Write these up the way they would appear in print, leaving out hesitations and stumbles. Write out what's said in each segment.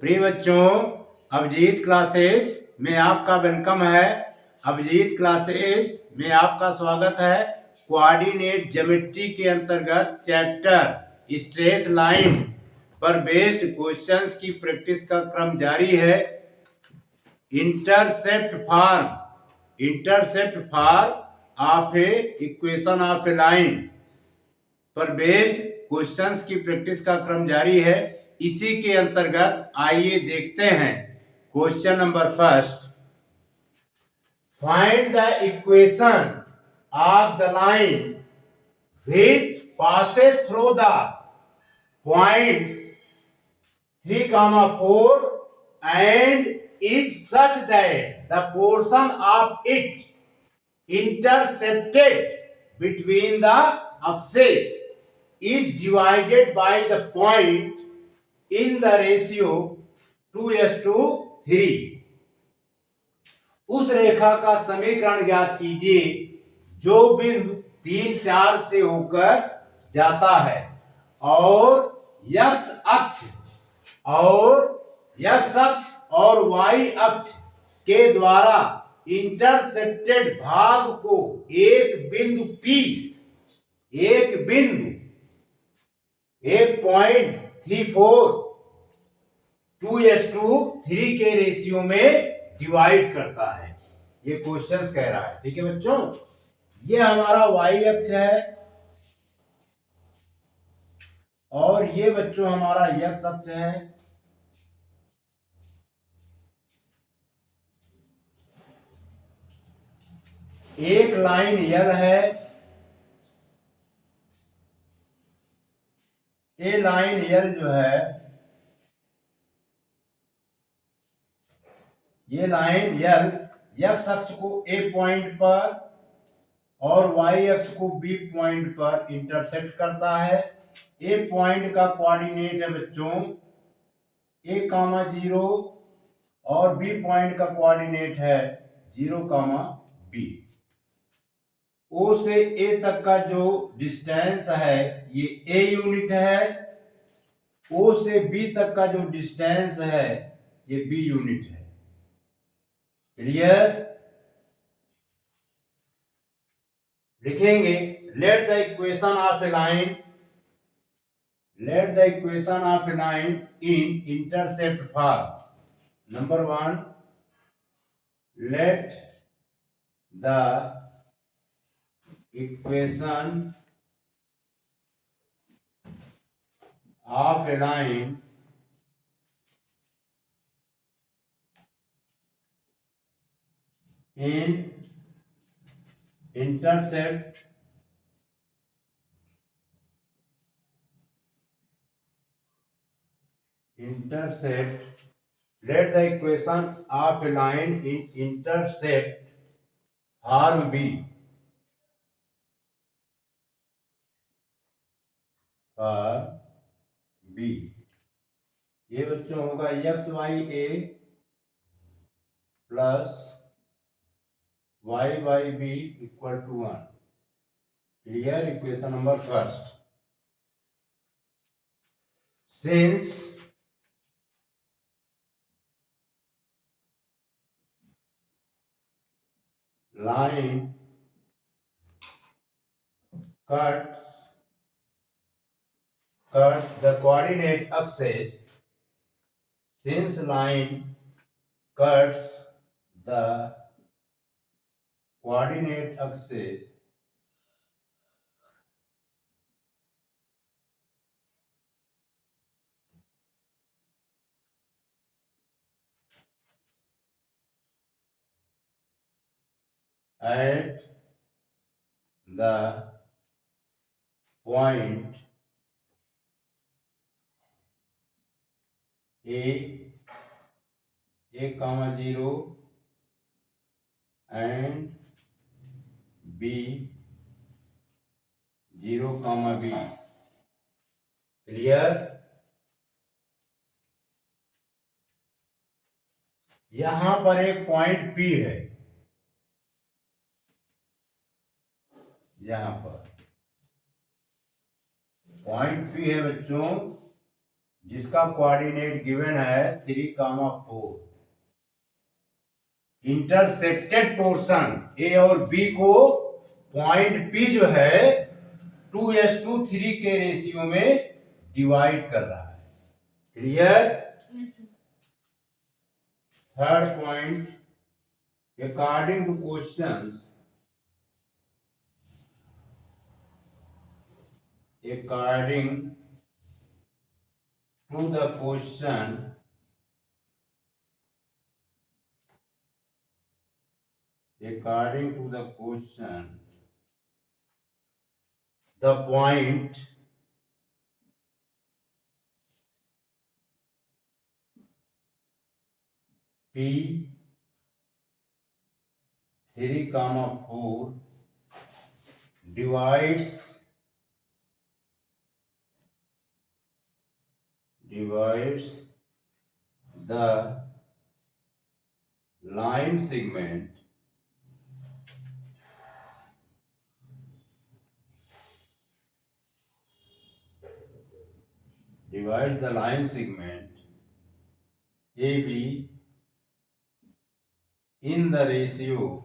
प्रिय बच्चों, अभिजीत क्लासेस में आपका वेलकम है। अभिजीत क्लासेस में आपका स्वागत है। कोऑर्डिनेट ज्योमेट्री के अंतर्गत चैप्टर स्ट्रेट लाइन पर बेस्ड क्वेश्चंस की प्रैक्टिस का क्रम जारी है। Intercept form of A equation of a line पर बेस्ड क्वेश्चंस की प्रैक्टिस का क्रम जारी है। इसी के अंतर्गत आइए देखते हैं question number first. Find the equation of the line which passes through the points 3, 4 and is such that the portion of it intercepted between the axes is divided by the point in the ratio 2:3। उस रेखा का समीकरण ज्ञात कीजिए जो बिंदु 3, 4 से होकर जाता है और x अक्ष और y अक्ष के द्वारा इंटरसेप्टेड भाग को एक पॉइंट 34 2:3 के रेशियो में डिवाइड करता है। ये क्वेश्चन कह रहा है। ठीक है बच्चों, ये हमारा y अक्ष है और ये बच्चों हमारा x अक्ष है। एक लाइन यल है, ये लाइन यल जो है, ये लाइन यल x अक्ष को a पॉइंट पर और y अक्ष को b पॉइंट पर इंटरसेक्ट करता है। a पॉइंट का कोऑर्डिनेट है बच्चों a, 0 और b पॉइंट का कोऑर्डिनेट है 0, b। O से A तक का जो डिस्टेंस है ये a यूनिट है। O से B तक का जो डिस्टेंस है ये b यूनिट है। क्लियर? लिखेंगे let the equation of a line in intercept form. Number 1, let the equation of a line in intercept let the equation of a line in intercept form B ये बच्चों होगा x y a plus y by b equal to 1। Clear? Equation number first. Since line cuts the coordinate axis, since line cuts the coordinate axis at the point a, 0 and b, 0, b। Clear? यहां पर एक point P है, यहां पर point P है बच्चों, जिसका coordinate given है 3,4। इंटरसेक्टेड पोर्शन ए और बी को पॉइंट पी जो है 2:3 के रेशियो में डिवाइड कर रहा है। Clear? Third point, according to questions, according to the question, the point P 3,4 divides the line segment AB in the ratio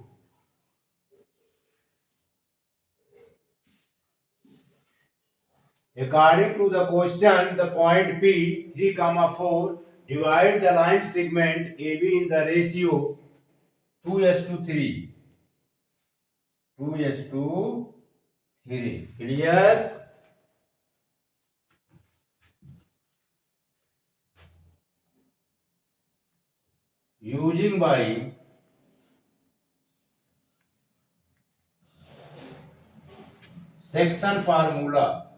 according to the question, the point P 3,4 divide the line segment AB in the ratio 2:3. 2:3. Clear? Using by section formula,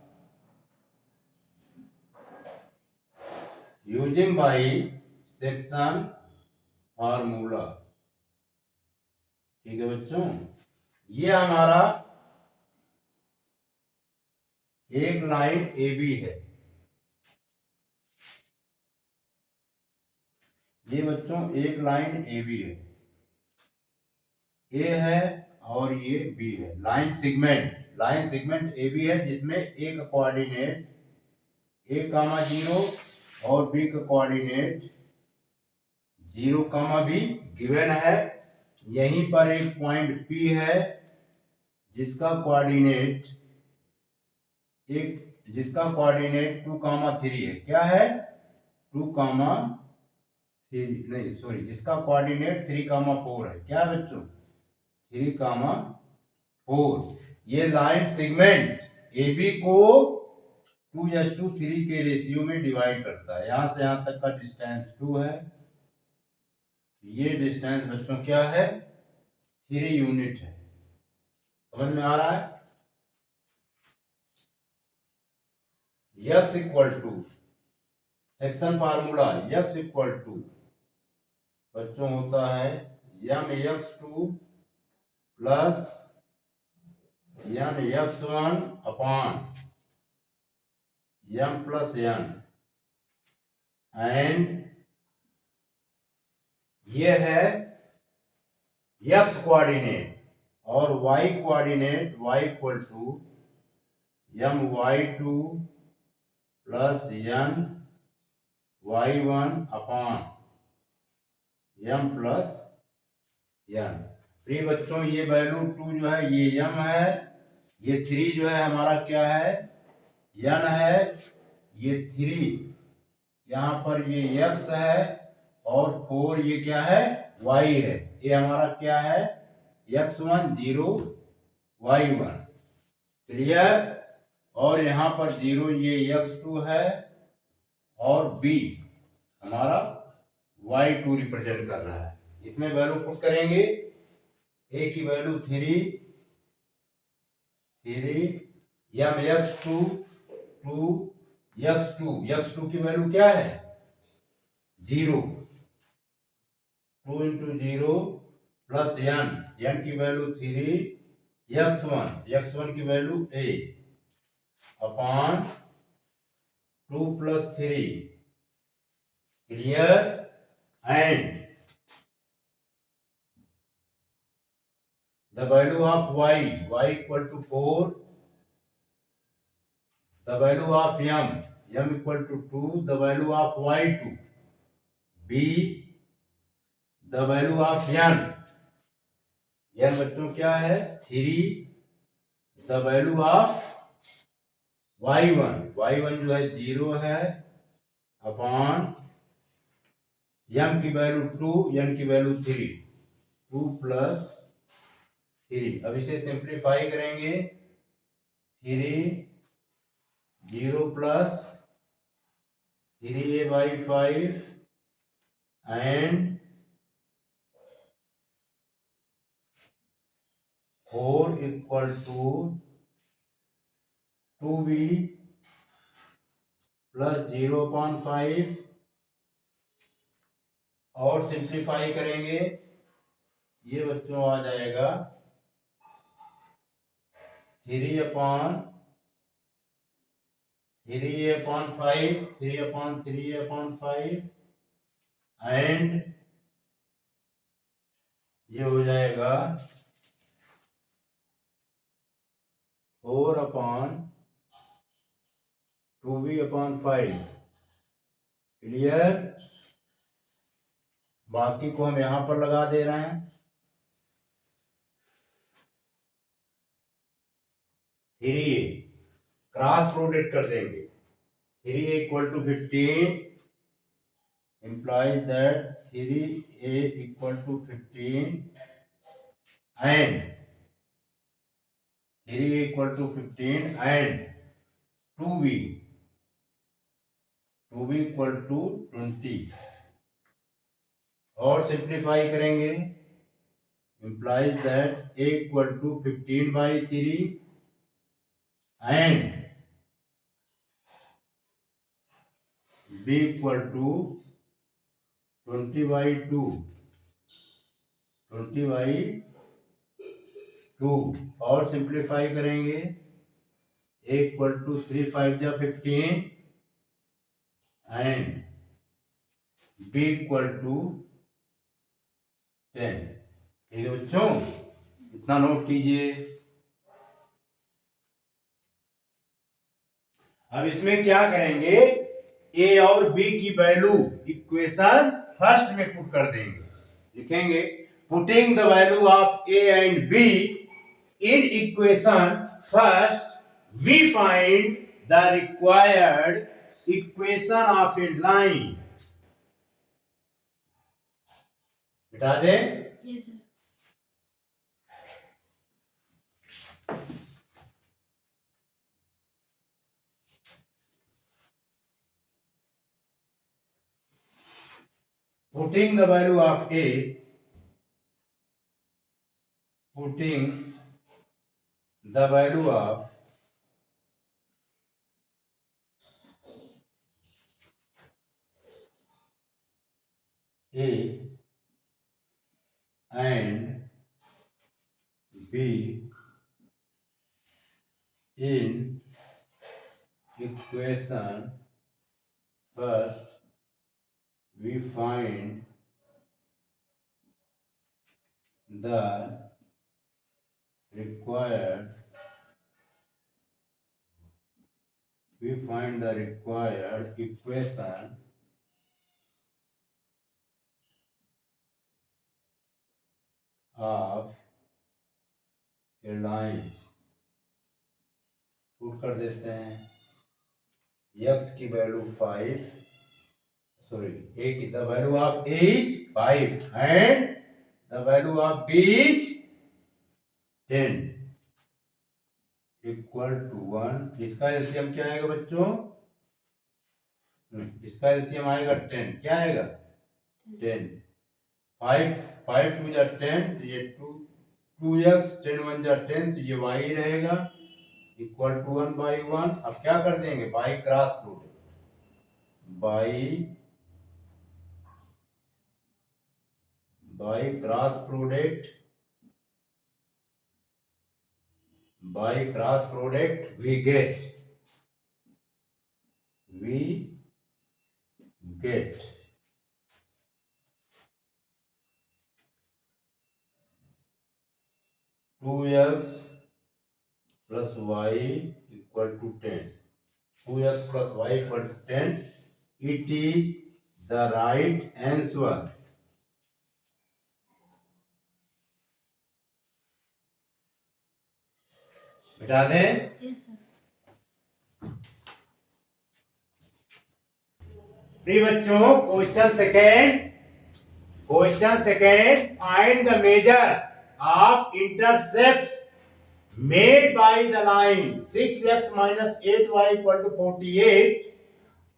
ठीक है बच्चों, ये हमारा एक line AB है। ये बच्चों एक लाइन AB है, A है और ये B है। लाइन सेगमेंट AB है जिसमें A का कोऑर्डिनेट A,0 और B का कोऑर्डिनेट 0,B गिवन है। यहीं पर एक पॉइंट P है जिसका कोऑर्डिनेट 2,3 है। क्या है? 2,3 नहीं, सॉरी, जिसका कोऑर्डिनेट 3,4 है। क्या बच्चों? 3,4। ये लाइन सेगमेंट AB को 2:3 के रेशियो में डिवाइड करता है। यहां से यहां तक का डिस्टेंस 2 है। ये डिस्टेंस बच्चों क्या है? 3 यूनिट है। समझ में आ रहा है? x equal to section formula, x equal to बच्चों होता है mx2 plus nx1 upon m plus n, and ये है x कोऑर्डिनेट और y coordinate, y equal to my2 plus ny1 upon m plus n। प्रिय बच्चों, ये वैल्यू 2 जो है ये m है, ये 3 जो है हमारा क्या है? n है। ये 3 यहाँ पर ये x है और 4 ये क्या है? y है। ये हमारा क्या है? x1 0 y1। क्लियर? और यहाँ पर 0 ये x2 है और b हमारा y2 रिप्रेजेंट कर रहा है। इसमें वैल्यू पुट करेंगे। a की वैल्यू 3 mx2 2 x2 की वैल्यू क्या है? 0। 2 into 0 प्लस n की वैल्यू 3 x1 की value a upon 2 plus 3। Clear? And the value of y equal to 4, the value of m equal to 2, the value of y2, b, the value of n, n बच्चों क्या है 3, the value of y1, y1 जो है 0 है upon m की value 2, n की value 3, 2 plus 3। अब इसे सिंप्लीफाई करेंगे 3, 0 plus 3a/5 and 4 equal to 2b plus 0/5 और सिंप्लीफाई करेंगे ये बच्चों आ जाएगा 3/3a/5, 3/3a/5 एंड ये हो जाएगा 4/2b/5। क्लियर। बाकी को हम यहां पर लगा दे रहे हैं 3a क्रॉस प्रोडक्ट कर देंगे 3a equal to 15 implies that 3a equal to 15 and 3a equal to 15 and 2b equal to 20 और सिंप्लीफाई करेंगे implies that a equal to 15/3 and b equal to 20/2 और सिंप्लीफाई करेंगे a equal to 3 5 जा 15 and b equal to 10। ठीक है बच्चों, इतना note कीजिए। अब इसमें क्या करेंगे a और b की वैल्यू इक्वेशन फर्स्ट में पुट कर देंगे। लिखेंगे putting the value of a and b in equation first we find the required equation of a line. बिठा दें। Yes, sir. Putting the value of a, putting the value of a and b in equation first we find the required equation of a line। Put कर देते हैं x की value 5, sorry a की the value of a is 5 and the value of b is 10 equal to 1। इसका LCM क्या आएगा बच्चों? इसका एलसीएम आएगा 10। क्या आएगा? 10। 5 5 2 जा 10, तो ये 2x 10 1 जा 10, तो ये y रहेगा इक्वल टू 1/1। अब क्या कर देंगे by cross product, by cross product we get 2x plus y equal to 10। 2x plus y equal to 10. It is the right answer. बिठा दें? Yes, sir. प्रिय बच्चों, question second, find the measure of intercept made by the line 6x minus 8y equal to 48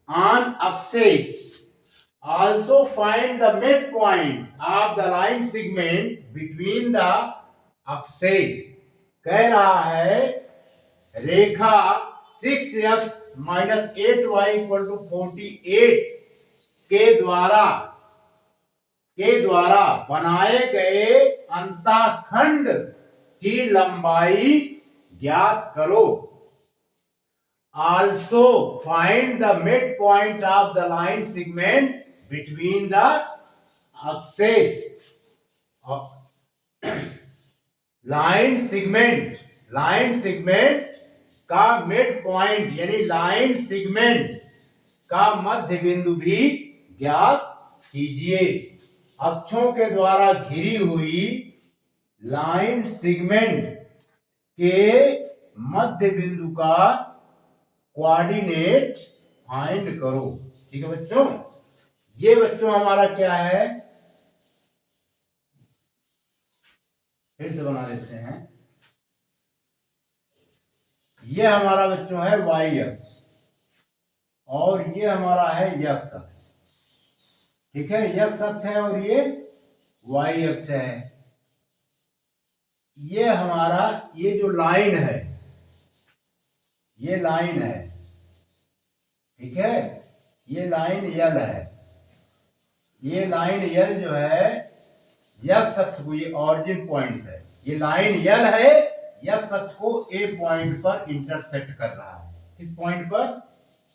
on axis. Also find the midpoint of the line segment between the axes. कह रहा है रेखा 6x minus 8y equal to 48 के द्वारा बनाए गए अंतःखंड की लंबाई ज्ञात करो. Also find the midpoint of the line segment between the axes. Line segment का मिड पॉइंट यानी लाइन सेगमेंट का मध्य बिंदु भी ज्ञात कीजिए. अक्षों के द्वारा घिरी हुई लाइन सेगमेंट के मध्य बिंदु का कोऑर्डिनेट फाइंड करो. ठीक है बच्चों, ये बच्चों हमारा क्या है, फिर से बना देते हैं. ये हमारा बच्चों है y अक्ष और ये हमारा है x अक्ष. ठीक है, x अक्ष है और ये y अक्ष है. ये हमारा ये जो लाइन है, ये लाइन है. ठीक है, ये लाइन यल है. ये लाइन यल जो है x अक्ष को, ये ऑरिजिन पॉइंट है. ये लाइन यल है, x अक्ष को a पॉइंट पर इंटरसेक्ट कर रहा है. किस पॉइंट पर?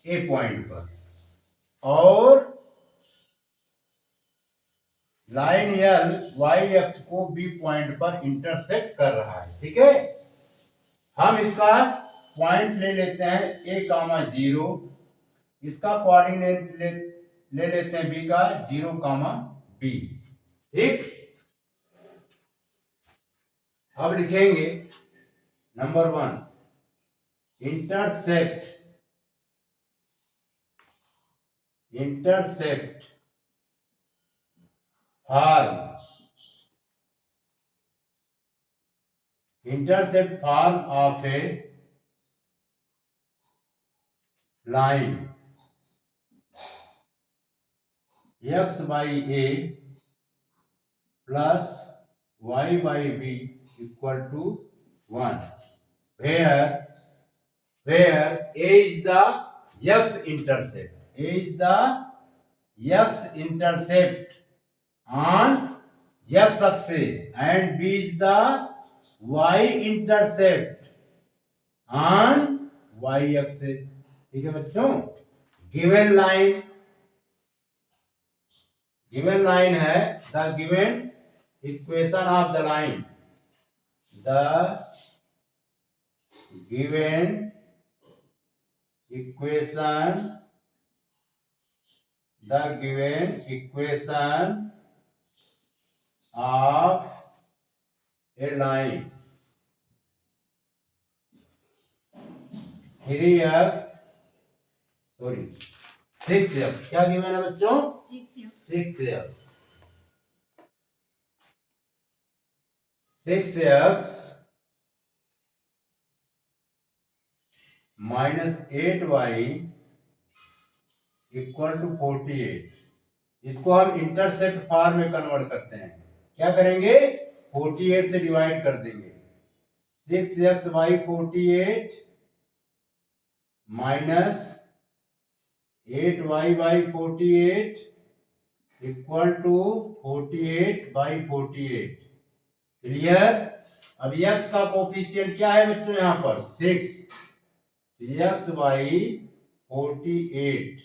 a पॉइंट पर. और लाइन यल y अक्ष को b पॉइंट पर इंटरसेक्ट कर रहा है. ठीक है, हम इसका पॉइंट ले लेते हैं a, 0. इसका कोऑर्डिनेट ले लेते हैं b का 0, b. ठीक, अब लिखेंगे number 1, intercept form of a line x by a plus y by b equal to 1, where a is the x-intercept. A is the x-intercept on x-axis and b is the y-intercept on y-axis. ठीक है बच्चों, given line है the given equation of the line. The given equation of a line 6x. क्या given है बच्चों? 6x minus 8y equal to 48. इसको हम intercept form में कन्वर्ट करते हैं. क्या करेंगे? 48 से डिवाइड कर देंगे. 6x by 48 minus 8y by 48 equal to 48 by 48. Clear? अब x का कोफिशिएंट क्या है बच्चों? यहाँ पर 6. x by 48,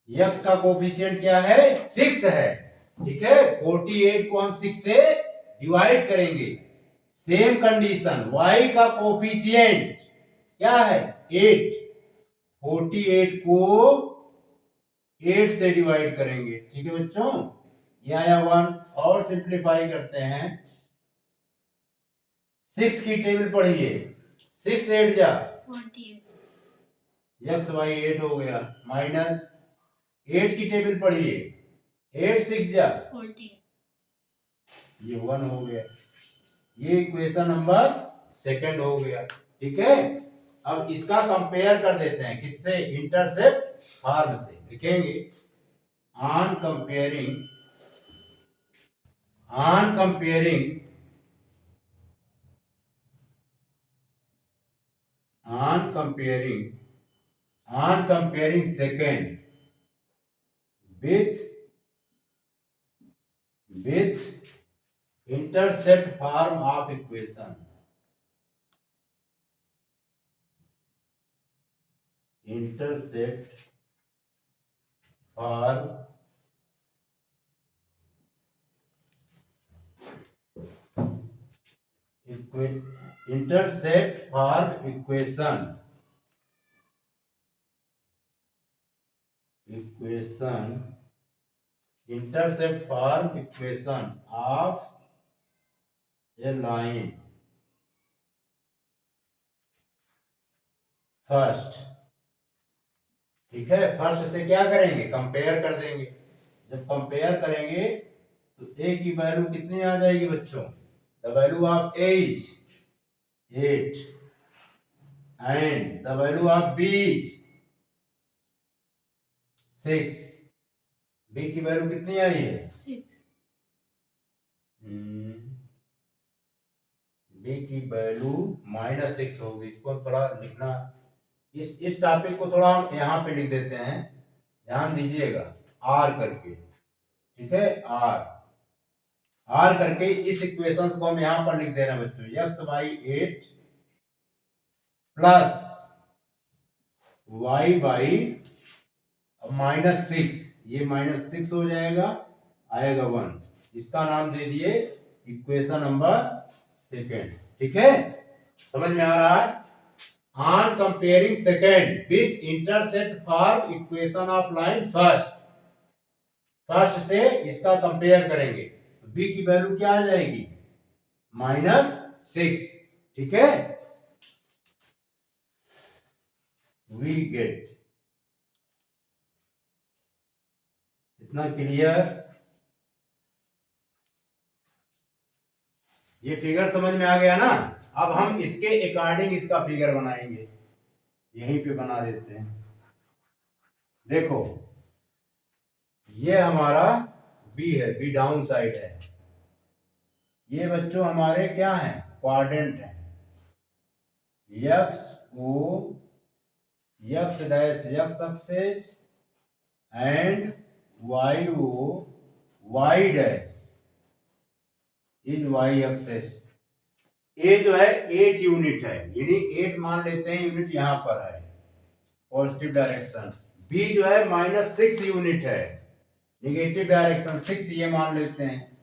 x का कोफिशिएंट क्या है? 6 है. ठीक है, 48 को हम 6 से डिवाइड करेंगे. सेम कंडीशन, y का कोफिशिएंट क्या है? 8. 48 को 8 से डिवाइड करेंगे, ठीक है बच्चों। ये आया 1। और सिंप्लीफाई करते हैं, 6 की टेबल पढ़िए। 6 8 जा 48, एक्स वाई 8 हो गया। माइनस 8 की टेबल पढ़िए, 8 6 जा 40, ये 1 हो गया। ये इक्वेशन नंबर सेकंड हो गया, ठीक है। अब इसका कंपेयर कर देते हैं, किससे? इंटरसेप्ट फॉर्म से। लिखेंगे on comparing second with intercept form of equation. Intercept form equation. Intercept form equation of a line first, ठीक है। फर्स्ट से क्या करेंगे? कंपेयर कर देंगे। जब कंपेयर करेंगे तो ए की वैल्यू कितनी आ जाएगी बच्चों? The value of a is 8 and the value of b is 6। B की वैल्यू कितनी आई है? 6। बी की वैल्यू -6 होगी। इसको थोड़ा लिखना, इस टॉपिक को थोड़ा हम यहाँ पे लिख देते हैं, ध्यान दीजिएगा, आर करके, ठीक है। आर करके इस इक्वेशन को हम यहाँ पर लिख दे रहे हैं बच्चों। X y 8 plus y by -6, ये -6 हो जाएगा, आएगा 1। इसका नाम दे दिए इक्वेशन नंबर सेकेंड, ठीक है। समझ में आ रहा है? On comparing second with intercept for equation of line first से इसका कंपेयर करेंगे तो बी की वैल्यू क्या आ जाएगी? -6, ठीक है। वी गेट, इतना क्लियर? ये फिगर समझ में आ गया ना? अब हम इसके अकॉर्डिंग इसका फिगर बनाएंगे, यहीं पे बना देते हैं। देखो ये हमारा बी है, बी डाउन साइड है। ये बच्चों हमारे क्या है? क्वाड्रेंट है। X O X dash X axis and Y O Y dash is Y axis. ए जो है 8 यूनिट है, यानी 8 मान लेते हैं यूनिट यहाँ पर है, पॉजिटिव डायरेक्शन। बी जो है -6 यूनिट है, निगेटिव डायरेक्शन 6, ये मान लेते हैं।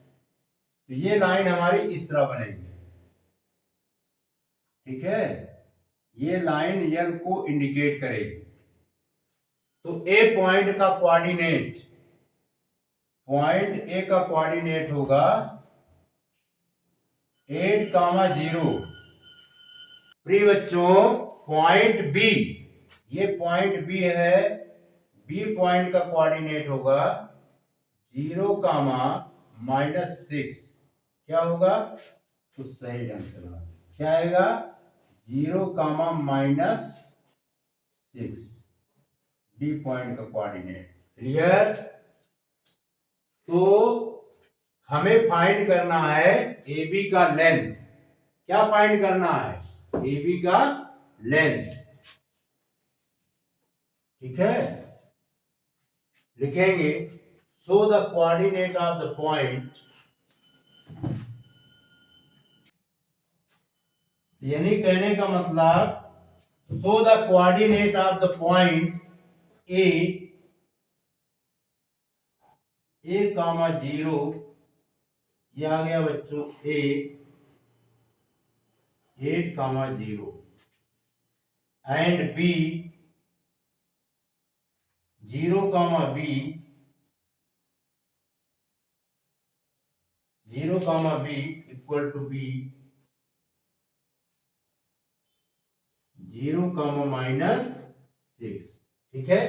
तो ये लाइन हमारी इस तरह बनेगी, ठीक है। ये लाइन यल को इंडिकेट करेगी। तो ए पॉइंट का कोऑर्डिनेट, पॉइंट ए का कोऑर्डिनेट होगा 8, 0। प्री बच्चों पॉइंट बी, ये पॉइंट बी है, बी पॉइंट का कोऑर्डिनेट होगा 0, -6। क्या होगा? तो सही ढंग से बना, क्या आएगा? 0, -6, बी पॉइंट का कोऑर्डिनेट। क्लियर? तो हमें फाइंड करना है ए बी का लेंथ। क्या फाइंड करना है? ए बी का लेंथ, ठीक है। लिखेंगे so the coordinate of the point, यानी कहने का मतलब so the coordinate of the point a 0, ये आ गया बच्चों a 8, 0 and b 0 comma b 0 comma b equal to b 0 comma -6। ठीक है,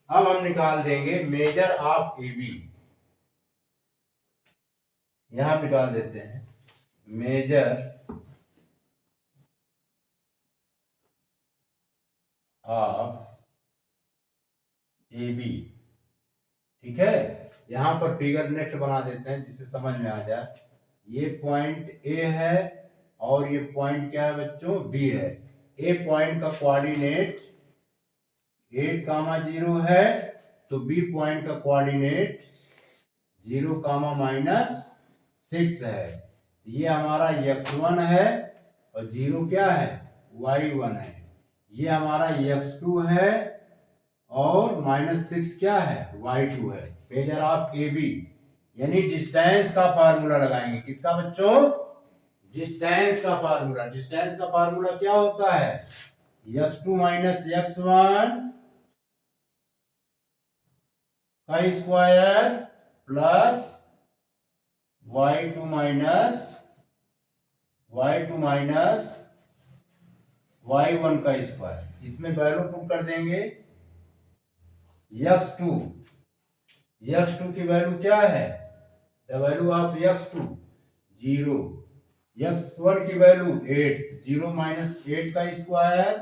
अब हम निकाल देंगे मेजर ऑफ ए बी। यहां निकाल देते हैं मेजर ऑफ ए बी। ठीक है, यहां पर फिगर नेक्स्ट बना देते हैं जिससे समझ में आ जाए। ये पॉइंट ए है और ये पॉइंट क्या है बच्चों, बी है। ए पॉइंट का कोऑर्डिनेट 8 कामा 0 है, तो बी पॉइंट का कोऑर्डिनेट 0 कामा -6 है। ये हमारा x1 है और 0 क्या है, y1 है। ये हमारा x2 है और -6 क्या है, y2 है। मेजर ऑफ ए बी यानी डिस्टेंस का फार्मूला लगाएंगे। किसका बच्चों, डिस्टेंस का फार्मूला। डिस्टेंस का फार्मूला क्या होता है, x2 - x1 का स्क्वायर प्लस y2 y1 का स्क्वायर। इसमें वैल्यू पुट कर देंगे। x2 की वैल्यू क्या है, the value of x2 0, x1 की वैल्यू 8, 0 - 8 का स्क्वायर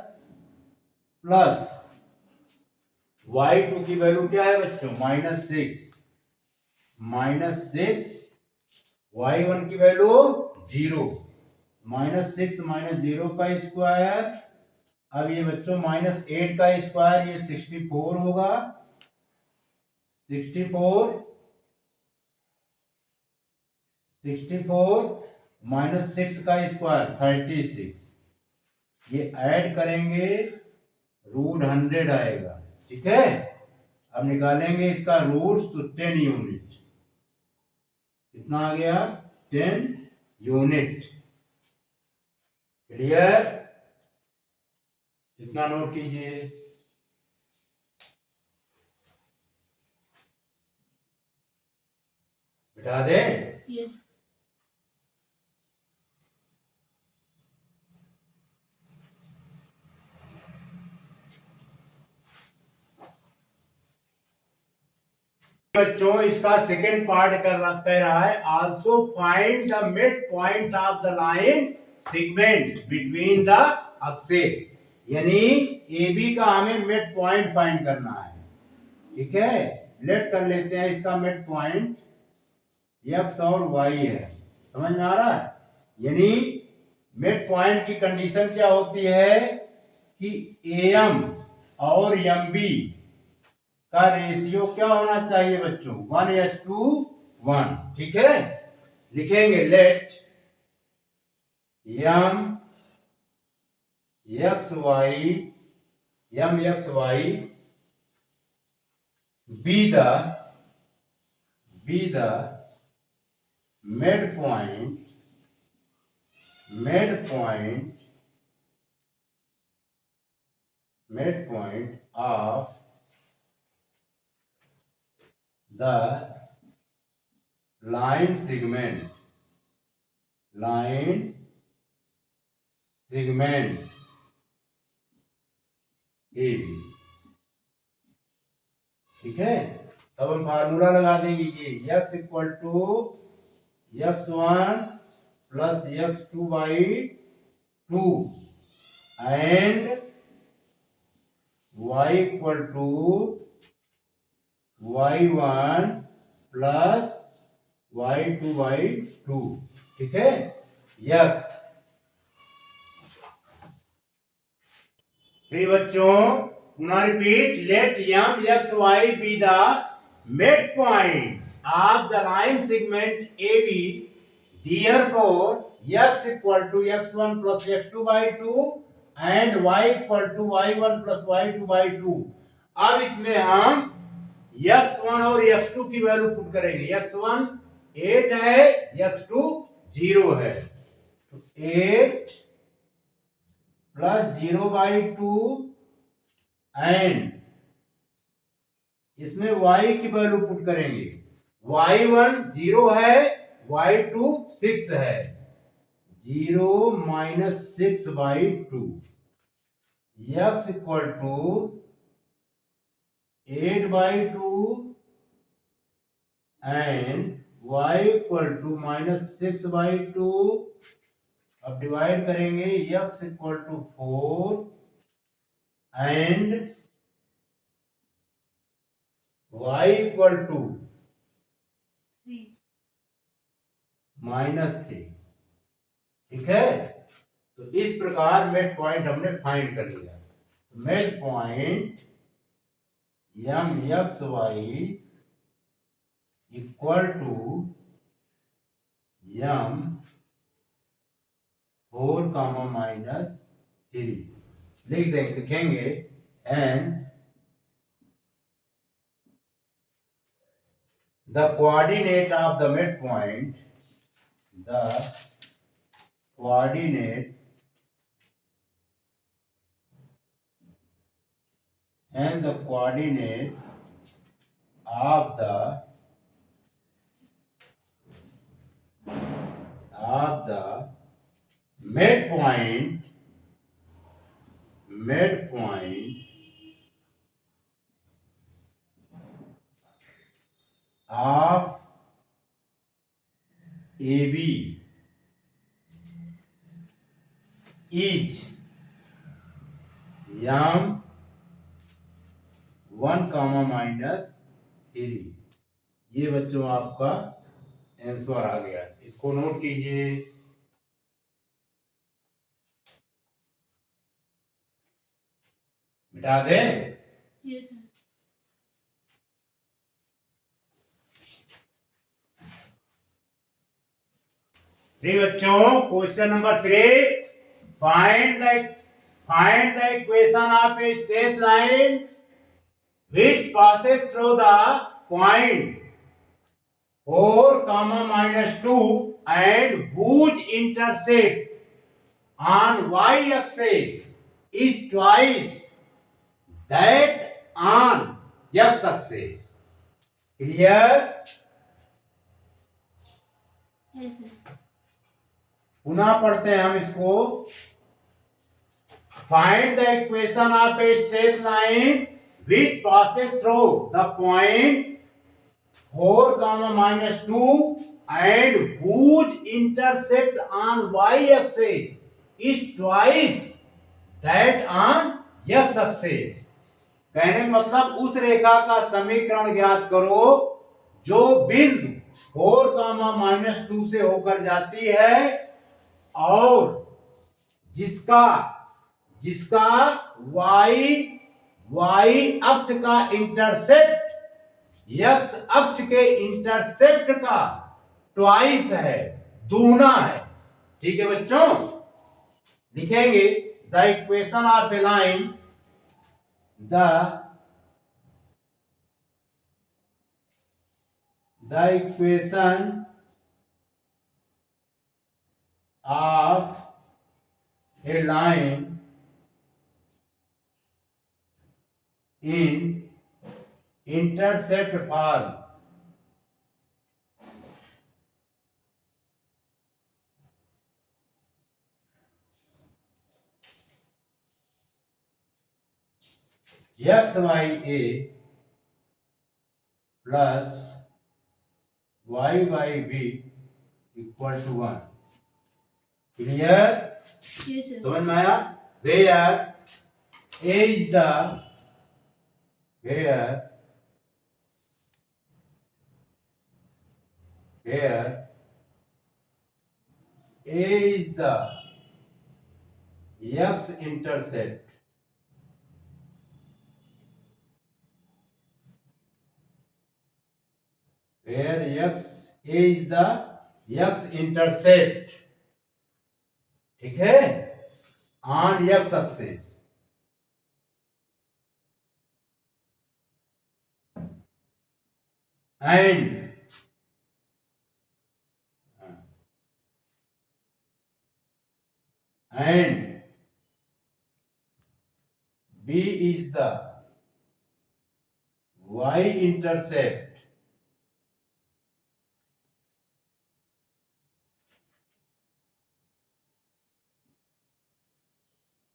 प्लस y2 की वैल्यू क्या है बच्चों, -6, y1 की वैल्यू 0, -6 - 0 का स्क्वायर। अब ये बच्चों -8 का स्क्वायर, ये 64 होगा। 64 -6 का स्क्वायर 36। ये ऐड करेंगे √100 आएगा। ठीक है, अब निकालेंगे इसका रूट्स, तो 10 यूनिट। कितना आ गया, 10 यूनिट। क्लियर, इतना नोट कीजिए। बिठा दें, यस। बच्चों इसका सेकेंड पार्ट कह रहा है, also find the mid point of the line segment between the axes. यानी ए बी का हमें मिड पॉइंट फाइंड करना है। ठीक है, लेट कर लेते हैं इसका मिड पॉइंट x और y है। समझ में आ रहा है, यानी मिड पॉइंट की कंडीशन क्या होती है कि AM और MB का रेशियो क्या होना चाहिए बच्चों, 1:1। ठीक है, लिखेंगे late MXY be the midpoint of the line segment AB। ठीक है, अब हम फार्मूला लगा देंगे कि x equal to x1 plus x2/2 and y equal to y1 plus y2/2। ठीक है, x फिर बच्चों पुनः repeat, let MXY be the midpoint of the line segment AB, therefore x equal to x1 plus x2/2 and y equal to y1 plus y2/2। अब इसमें हम x1 और x2 की वैल्यू पुट करेंगे। x1 8 है, x2 0 है, तो 8 प्लस 0/2 एंड इसमें y की वैल्यू पुट करेंगे। y1 0 है, y2 6 है। 0 minus 6/2 x equal to 8/2 and y equal to minus 6/2। अब डिवाइड करेंगे, x equal to 4 and y equal to -3। ठीक है, तो इस प्रकार मिड पॉइंट हमने फाइंड कर लिया। Mid point M X Y equal to M 4 minus 3 लिखेंगे। And the coordinate of the midpoint, the coordinate and the coordinate of the midpoint of AB is m 1 minus 3। ये बच्चों आपका answer आ गया, इसको note कीजिए। मिटा दें? Yes sir. बच्चों, question number 3, find the equation of a straight line which passes through the point 4 minus 2 and whose intercept on y-axis is twice that on x-axis. Clear? Yes sir. पुनः पढ़ते हैं हम इसको। Find the equation of a straight line which passes through the point 4 minus 2 and whose intercept on y-axis is twice that on x-axis. कहने का मतलब उस रेखा का समीकरण ज्ञात करो जो बिंदु 4 -2 से होकर जाती है और जिसका y अक्ष का इंटरसेप्ट x अक्ष के इंटरसेप्ट का ट्वाइस है, दूना है। ठीक है बच्चों, लिखेंगे the equation of a line, the equation of a line in intercept form x y a plus y y b equal to 1। Clear? Yes sir. समझ में आया? Where a is the x intercept where x is the x intercept, ठीक है, on x axis and b is the y intercept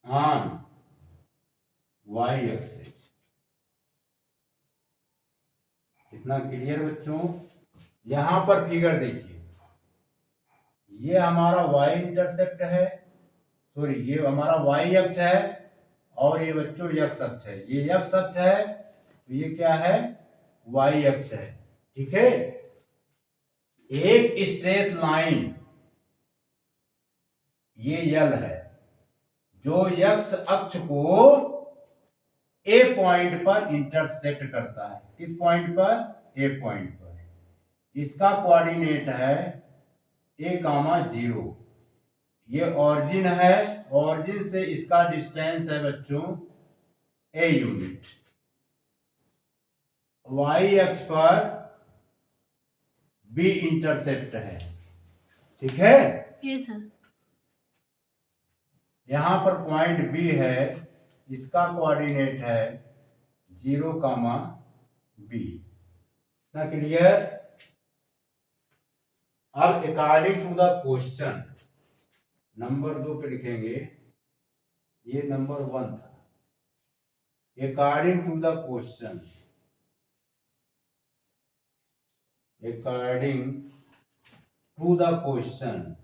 on y axis. इतना clear बच्चों? यहां पर figure देखिए, ये हमारा y इंटरसेप्ट है, सॉरी ये हमारा y अक्ष है, और ये बच्चों x अक्ष है। ये x अक्ष है तो ये क्या है? y अक्ष है। ठीक है। एक स्ट्रेट लाइन ये यल है जो x अक्ष को ए पॉइंट पर इंटरसेक्ट करता है। किस पॉइंट पर? ए पॉइंट पर। इसका कोऑर्डिनेट है a,0। ये ऑरिजिन है, ऑरिजिन से इसका डिस्टेंस है बच्चों a यूनिट। y अक्ष पर b इंटरसेप्ट है। ठीक है। Yes sir. यहां पर पॉइंट b है, इसका कोऑर्डिनेट है 0, b। इतना क्लियर? अब according to the question number 2 पे लिखेंगे, ये नंबर 1 था। According to the question, according to the question,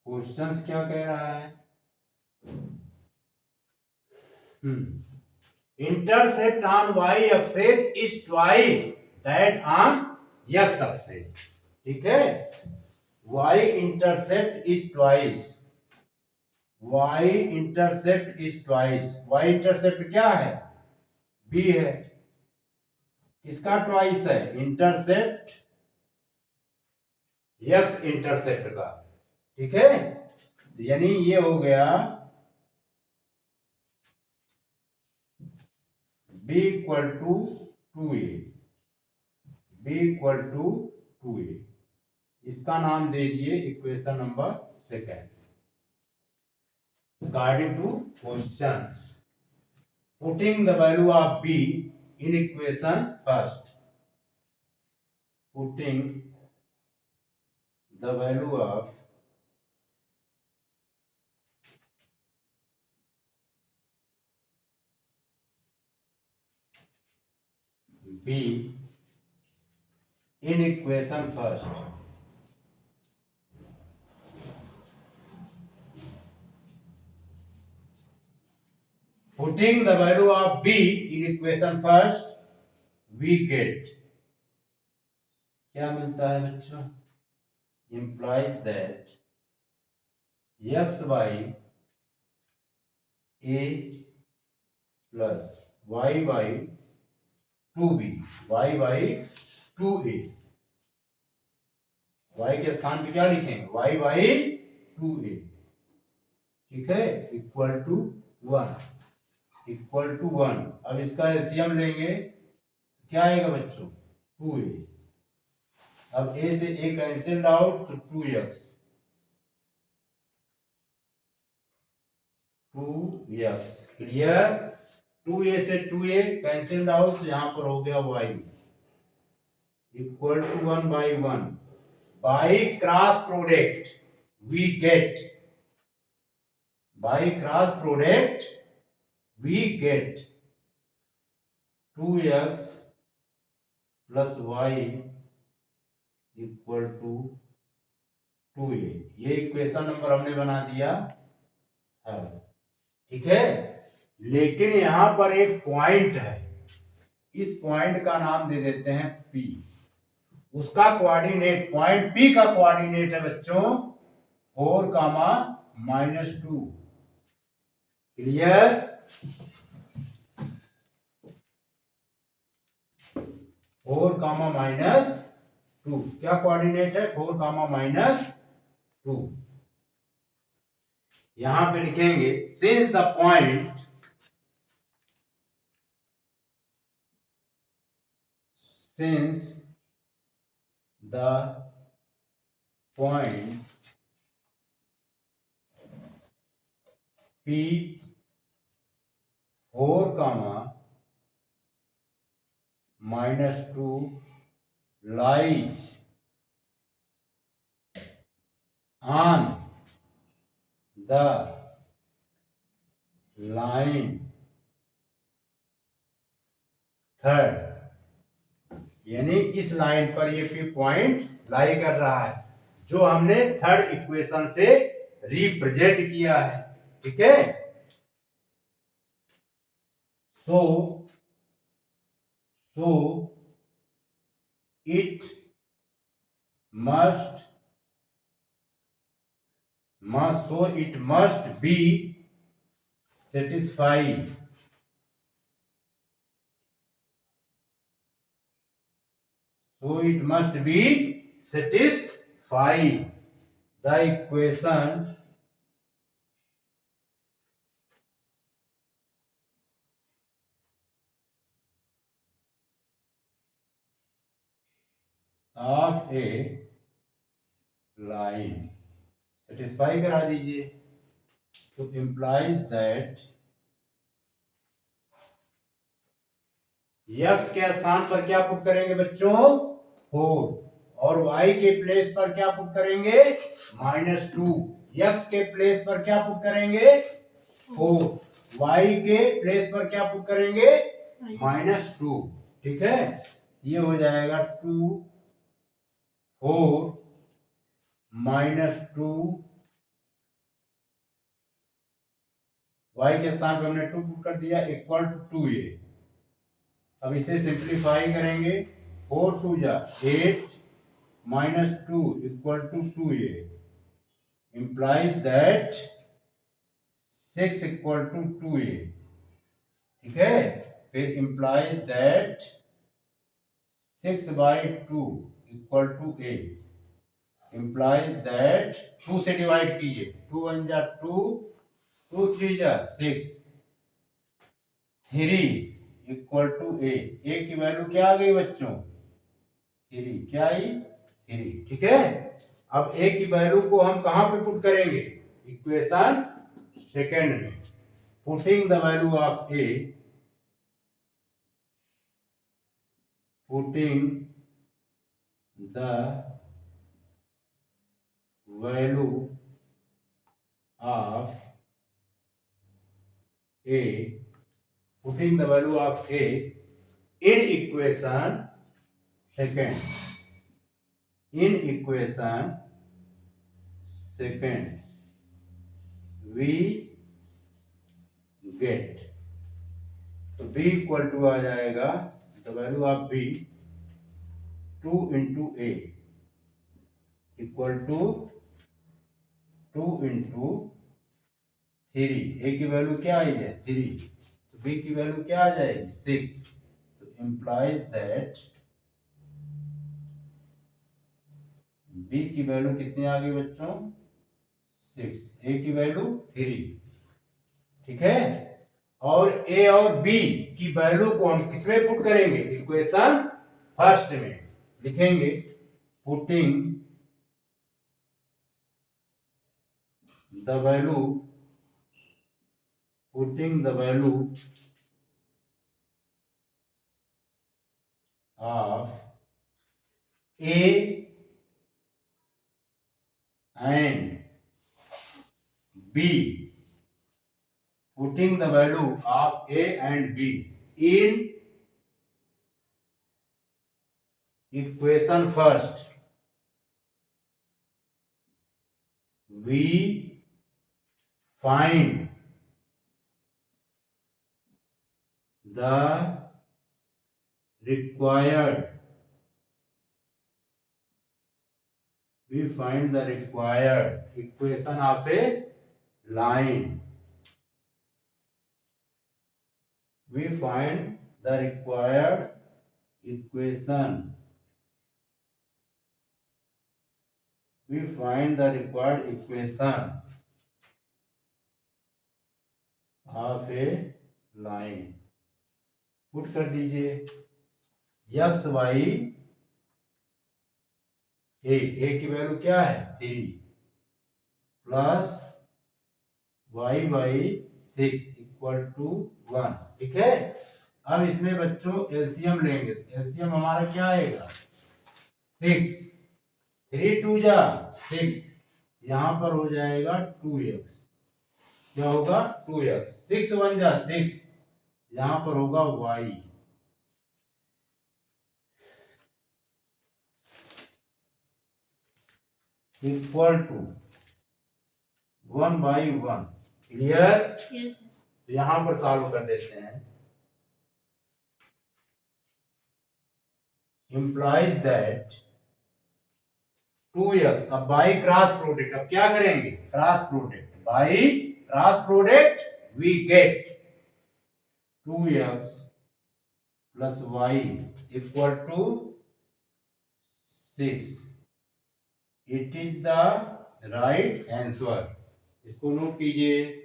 question क्या कह रहा है? Intercept on y axis is twice that on x axis. ठीक है। y intercept is twice, y intercept is twice. y intercept क्या है? b है। किसका ट्वाइस है? इंटरसेप्ट x इंटरसेप्ट का। ठीक है। यानी ये हो गया b equal to 2a, b equal to 2a। इसका नाम दे दिए equation number 2। According to questions, putting the value of b in equation first, putting the value of b in equation first, putting the value of b in equation first, we get, क्या मिलता है बच्चों? implies that x by a plus y by 2b, y by 2a, y के स्थान पे क्या लिखेंगे? y by 2a। ठीक है। Equal to 1, equal to 1। अब इसका एलसीएम लेंगे, क्या आएगा बच्चों? 2a। अब a से a कैंसिल आउट तो 2x, 2x। क्लियर? 2a से 2a कैंसिल आउट तो यहां पर हो गया y equal to 1 by 1। By cross product we get, by cross product we get 2x plus y equal to 2a। ये equation number हमने बना दिया है। ठीक है। लेकिन यहां पर एक पॉइंट है, इस पॉइंट का नाम दे देते हैं P। उसका कोऑर्डिनेट, पॉइंट P का कोऑर्डिनेट है बच्चों 4, -2। क्लियर? 4, -2 क्या कोऑर्डिनेट है? 4, -2। यहां पे लिखेंगे since the point, since the point P4 comma -2 lies on the line third, यानी इस लाइन पर ये P पॉइंट लाई कर रहा है जो हमने थर्ड इक्वेशन से रिप्रेजेंट किया है। ठीक है, so it must be satisfied the equation of a line, satisfy करा दीजिए, तो implies that x के स्थान पर क्या पुट करेंगे बच्चों 4 और y के प्लेस पर क्या पुट करेंगे -2, x के प्लेस पर क्या पुट करेंगे 4, y के प्लेस पर क्या पुट करेंगे -2। ठीक है, ये हो जाएगा 2 4 -2, y के स्थान पर हमने 2 पुट कर दिया इक्वल टू 2a। अब इसे सिंप्लीफाई करेंगे, 4 2 जा 8 -2 equal to 2a, implies that 6 equal to 2a। ठीक है, फिर implies that 6/2 equal to a, implies that 2 से डिवाइड कीजिए, 2 1 जा 2, 2 3 जा 6, 3 इक्वल टू a की वैल्यू क्या आ गई बच्चों 3, क्या आई 3। ठीक है, अब a की वैल्यू को हम कहां पे पुट करेंगे इक्वेशन सेकेंड में, putting the value of a, putting the value of a, putting the value of a in equation second, we get, तो b इक्वल टू आ जाएगा the value of b 2 into a equal to 2 into 3, a की वैल्यू क्या आई है 3, तो b की वैल्यू क्या आ जाएगी 6, तो implies that b की वैल्यू कितनी आ गई बच्चों 6, a की वैल्यू 3। ठीक है, और a और b की वैल्यू को हम किसमें पुट करेंगे इक्वेशन फर्स्ट में, लिखेंगे putting the value of a and b, putting the value of a and b in equation first, we find the required equation of a line, we find the required equation of a line, put कर दीजिए x y a की वैल्यू क्या है 3 plus y by 6 equal to 1। ठीक है, अब इसमें बच्चों एलसीएम लेंगे। एलसीएम हमारा क्या आएगा? 6, 3 2 जा 6, यहाँ पर हो जाएगा 2x। क्या होगा? 2x। 6 1 जा 6, यहाँ पर होगा y equal to 1/1। Clear? Yes sir. तो यहां पर सॉल्व कर देते हैं। implies that 2x, अब बाई क्रॉस प्रोडक्ट, अब क्या करेंगे? Cross product, by cross product we get 2x plus y equal to 6। It is the right answer. इसको नोट कीजिए।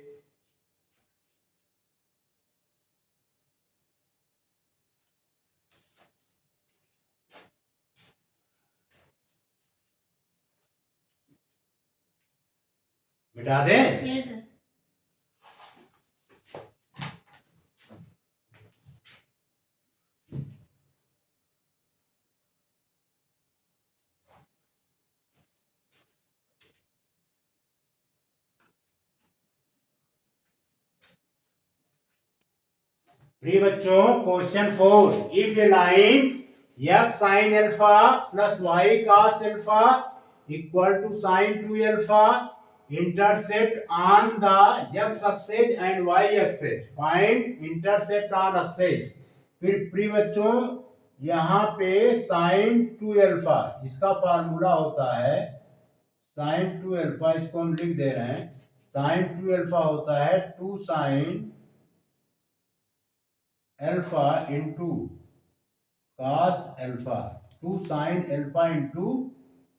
मिटा दें? Yes sir. प्रिय बच्चों, question 4, if a line x sin alpha plus y cos alpha equal to sin 2 alpha intercept on the x axis and y axis, find intercept on axis. फिर प्रिय बच्चों, यहाँ पे sin 2 अल्फा, इसका formula होता है sin 2 अल्फा, इसको हम लिख दे रहे हैं। sin 2 अल्फा होता है 2 sin alpha into cos alpha, 2 sin alpha into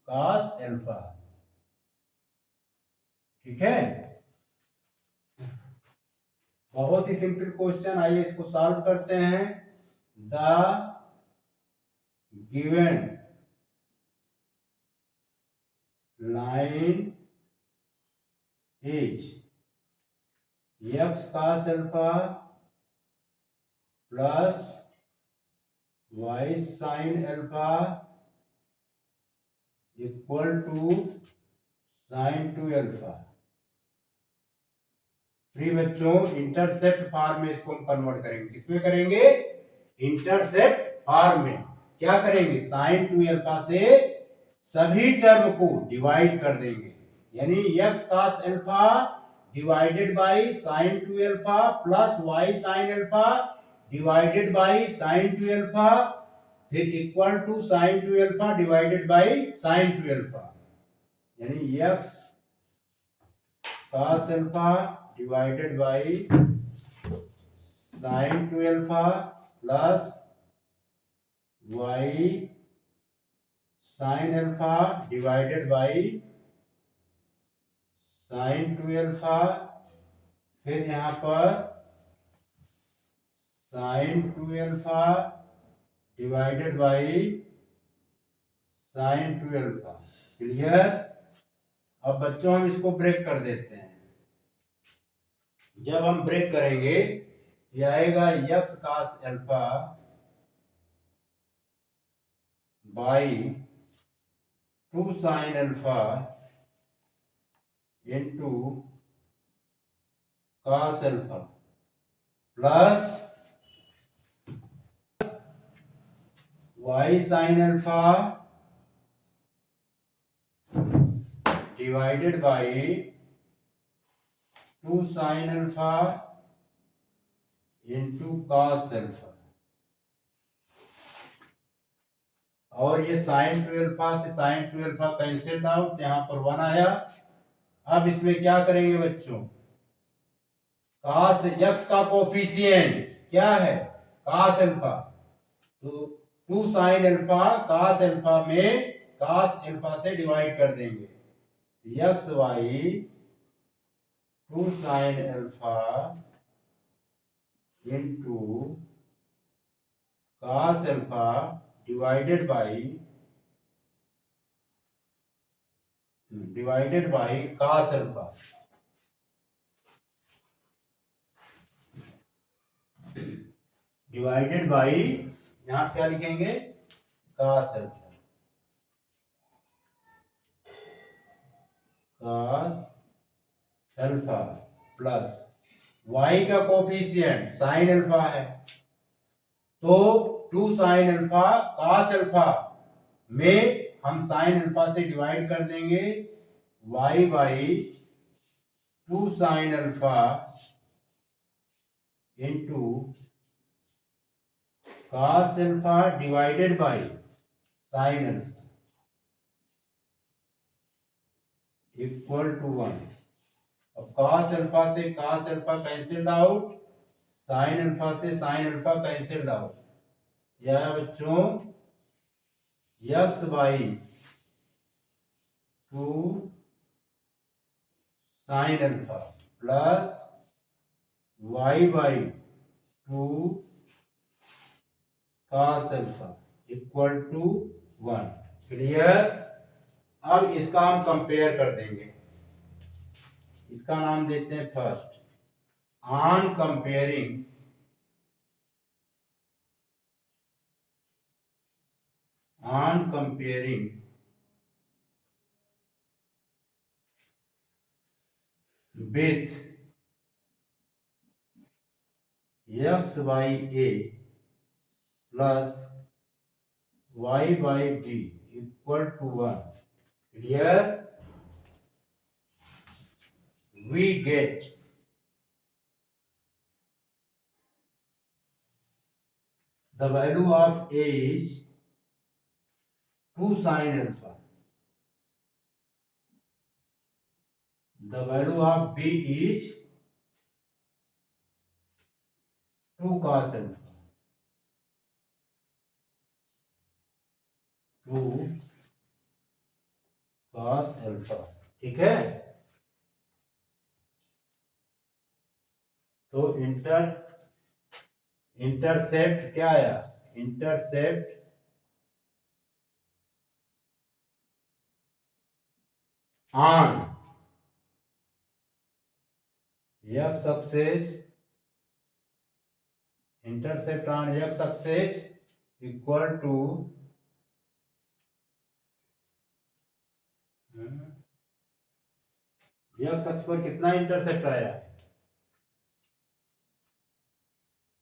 cos alpha. ठीक है, बहुत ही सिंपल क्वेश्चन। आइए इसको सॉल्व करते हैं। The given line is x cos alpha plus y sin alpha equal to sin 2 alpha. प्रिय बच्चों, इंटरसेप्ट फॉर्म में इसको हम कन्वर्ट करेंगे। किसमें करेंगे? इंटरसेप्ट फॉर्म में। क्या करेंगे? sin 2 अल्फा से सभी टर्म को डिवाइड कर देंगे, यानी x cos alpha divided by sin 2 alpha plus y sin alpha divided by sin 2 alpha, फिर equal to sin 2 alpha divided by sin 2 alpha, यानी x cos alpha divided by sin 2 alpha plus y sin alpha divided by sin 2 alpha, फिर यहाँ पर sin 2 alpha divided by sin 2 alpha. Clear? अब बच्चों हम इसको break कर देते हैं। जब हम ब्रेक करेंगे, यह आएगा x cos alpha by 2 sin alpha into cos alpha plus y sin alpha divided by 2 sin alpha into cos alpha, और ये sin 2 अल्फा से sin 2 अल्फा कैंसिल आउट, यहाँ पर 1 आया। अब इसमें क्या करेंगे बच्चों? cos x का कोफिशिएंट क्या है? cos अल्फा, तो 2 sin अल्फा cos अल्फा में cos अल्फा से डिवाइड कर देंगे, x y 2 sin alpha into cos alpha divided by cos alpha. Divided by, यहाँ क्या लिखेंगे, cos alpha, cos alpha plus y का कोफिशिएंट साइन अल्फा है, तो 2 साइन अल्फा cos अल्फा में हम साइन अल्फा से डिवाइड कर देंगे, y by 2 sine alpha into cos alpha divided by sine alpha equal to 1। अब cos अल्फा से cos alpha cancelled out, sine alpha से साइन अल्फा कैंसिल्ड आउट, यह बच्चों x by 2 sine alpha plus y by 2 cos alpha equal to 1। Clear. अब इसका हम compare कर देंगे, इसका नाम देते हैं first. On comparing with x by a plus y by b equal to 1, here we get the value of a is 2 sin alpha, the value of b is 2 cos alpha, 2 cos alpha। ठीक है, तो intercept क्या आया, intercept on x axis, intercept on x axis equal to x अक्ष पर कितना intercept आया,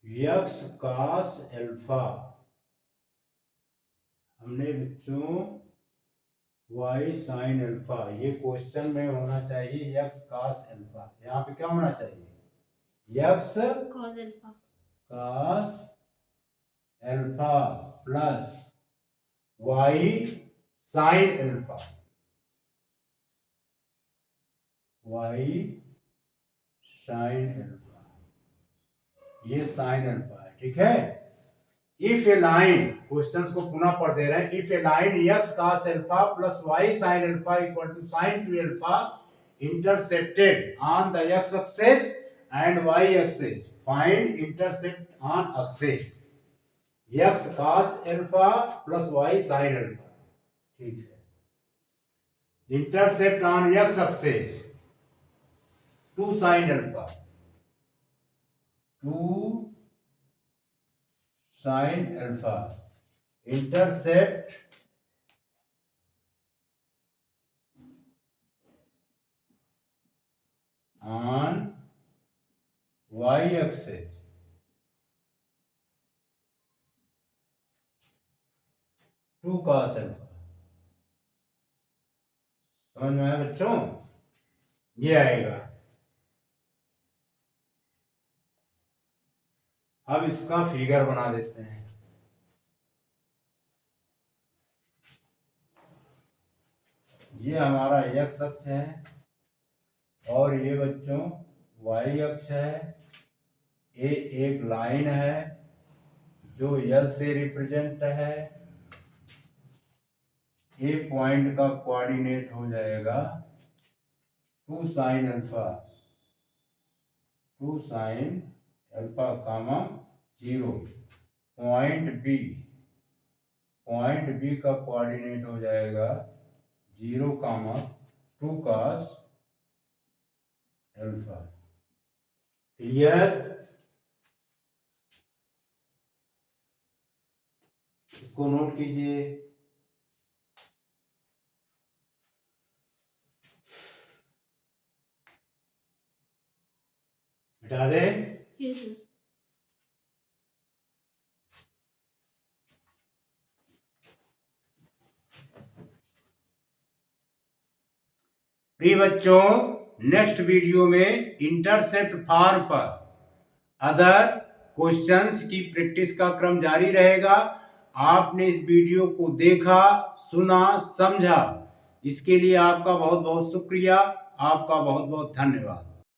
x cos alpha, हमने बच्चों y sin अल्फा, ये क्वेश्चन में होना चाहिए x cos अल्फा, यहाँ पे क्या होना चाहिए, x cos alpha cos alpha plus y sin alpha, y sin alpha, ये sin अल्फा है। ठीक है, इफ ए लाइन, क्वेश्चंस को पुनः पढ़ दे रहे हैं, if a line x cos alpha plus y sin alpha equal to sin 2 alpha intercepted on the x axis and y axis, find intercept on axis x cos alpha plus y sin alpha. ठीक है, intercept on x axis 2 sin alpha, 2 sin alpha, intercept on y axis 2 cos alpha. समझ में आया बच्चों, ये आएगा। अब इसका फिगर बना देते हैं, ये हमारा x अक्ष है और ये बच्चों y अक्ष है, ये एक लाइन है जो L से रिप्रेजेंट है, ए पॉइंट का कोऑर्डिनेट हो जाएगा 2 sin alpha, 2 sin alpha comma 0, point B का कोऑर्डिनेट हो जाएगा 0 कामा 2 cos अल्फा। क्लियर। इसको नोट कीजिए। मिटा दे। Yes sir. प्रिय बच्चों, नेक्स्ट वीडियो में इंटरसेप्ट फॉर्म पर अदर क्वेश्चंस की प्रैक्टिस का क्रम जारी रहेगा। आपने इस वीडियो को देखा, सुना, समझा, इसके लिए आपका बहुत बहुत शुक्रिया। आपका बहुत बहुत धन्यवाद।